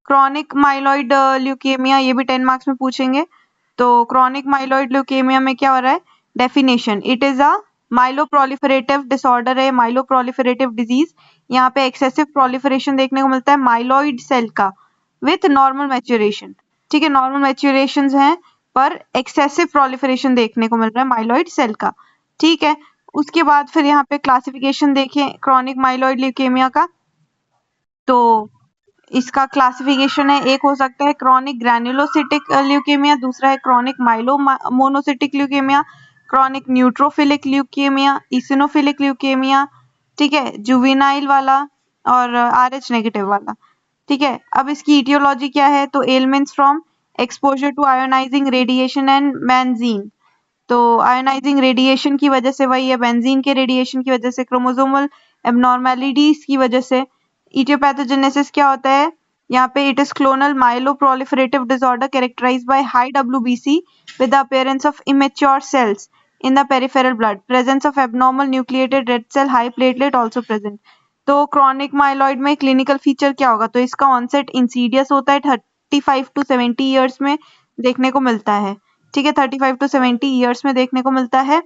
Chronic myeloid leukaemia, ये भी 10 marks में पूछेंगे। तो क्रॉनिक माइलॉइड ल्यूकेमिया में क्या हो रहा है, definition, it is a myeloproliferative disorder है, माइलोप्रोलिफरेटिव डिजीज। यहाँ पे एक्सेसिव प्रोलिफरेशन देखने को मिलता है माइलॉइड सेल का विथ नॉर्मल मैच्योरेशन। ठीक है, नॉर्मल मैच्योरेशन हैं पर एक्सेसिव प्रोलिफरेशन देखने को मिल रहा है माइलॉइड सेल का। ठीक है, उसके बाद फिर यहाँ पे क्लासिफिकेशन देखें क्रॉनिक माइलॉइड ल्यूकेमिया का, तो इसका क्लासिफिकेशन है, एक हो सकता है क्रॉनिक ग्रैन्युलोसिटिक ल्यूकेमिया, दूसरा है chronic myelomonocytic leukaemia, chronic neutrophilic leukaemia, eosinophilic leukaemia, ठीक है, जुवेनाइल वाला और RH नेगेटिव वाला। ठीक है, अब इसकी इटियोलॉजी क्या है, तो elements from exposure to ionising radiation and benzene. तो आयोनाइजिंग रेडिएशन की वजह से, वही है बेंजीन के रेडिएशन की वजह से, क्रोमोसोमल एबनॉर्मेलिटीज की वजह से। इटियोपैथोजेनेसिस क्या होता है यहाँ पे, it is clonal myeloproliferative disorder characterised by high WBC with the appearance of immature cells in the peripheral blood, presence of abnormal nucleated red cell, high platelet also present। तो chronic myeloid में clinical feature क्या होगा, तो इसका onset Insidious होता है, 35 to 70 years में देखने को मिलता है। ठीक है, 35 to 70 ईयर्स में देखने को मिलता है,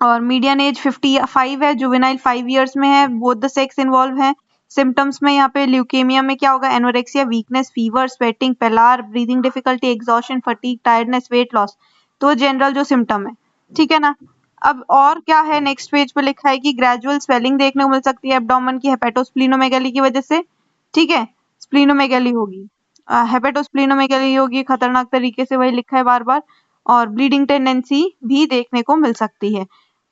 और मीडियन एज 55 है, जुवेनाइल 5 ईयर्स में है, बोथ द सेक्स इन्वॉल्व है। सिम्टम्स में यहाँ पे ल्यूकेमिया में क्या होगा, anorexia, weakness, fever, sweating, pillar, breathing difficulty, exhaustion, fatigue, tiredness, weight loss, तो जनरल जो सिम्टम है। ठीक है ना, अब और क्या है, नेक्स्ट पेज पे लिखा है कि ग्रेजुअल स्वेलिंग देखने को मिल सकती है एब्डोमेन की हेपेटोस्प्लीनोमेगाली की वजह से। ठीक है, स्प्लीनोमेगाली होगी, हेपेटोस्प्लीनोमेगाली होगी खतरनाक तरीके से, वही लिखा है बार बार, और ब्लीडिंग टेंडेंसी भी देखने को मिल सकती है।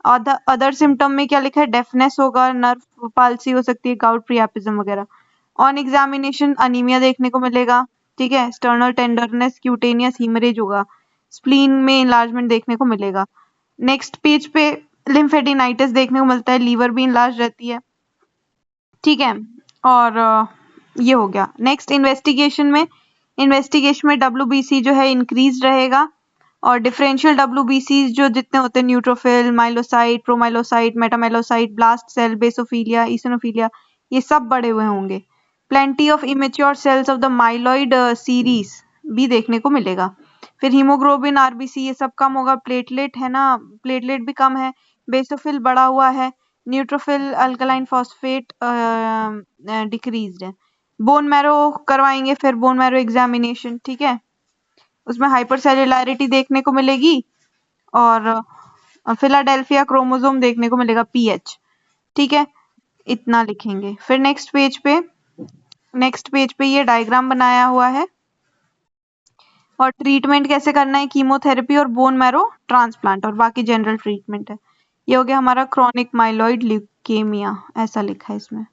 अदर सिम्टम में क्या लिखा है, डेफनेस होगा, नर्व पाल्सी हो सकती है, गाउट प्रियापिज्म वगैरह। ऑन एग्जामिनेशन अनीमिया देखने को मिलेगा। ठीक है, स्टर्नल टेंडरनेस, क्यूटेनियस हीमरेज होगा, स्प्लीन में इनलार्जमेंट देखने को मिलेगा। नेक्स्ट पेज पे लिम्फेडिनाइटिस देखने को मिलता है, लीवर भी इनलार्ज रहती है। ठीक है, और ये हो गया। नेक्स्ट इन्वेस्टिगेशन में WBC जो है इंक्रीज रहेगा, और डिफरेंशियल WBC जो जितने होते हैं, neutrophil, myelocyte, promyelocyte, metamyelocyte, blast cell, basophilia, eosinophilia, ये सब बढ़े हुए होंगे। Plenty of immature cells of the myeloid series भी देखने को मिलेगा। फिर हीमोग्लोबिन, RBC ये सब कम होगा, प्लेटलेट है ना, प्लेटलेट भी कम है, बेसोफिल बढ़ा हुआ है, न्यूट्रोफिल, अल्कलाइन फॉस्फेट डिक्रीज्ड है। बोन मैरो करवाएंगे, फिर बोन मैरो एग्जामिनेशन। ठीक है, उसमें हाइपरसेल्युलैरिटी देखने को मिलेगी, और फिलाडेल्फिया क्रोमोसोम देखने को मिलेगा, PH। ठीक है, इतना लिखेंगे। फिर नेक्स्ट पेज पे ये डायग्राम बनाया हुआ है, और ट्रीटमेंट कैसे करना है, कीमोथेरेपी और बोन मैरो ट्रांसप्लांट, और बाकी जनरल ट्रीटमेंट है। ये हो गया हमारा क्रॉनिक माइलॉइड ल्यूकेमिया, ऐसा लिखा है इसमें।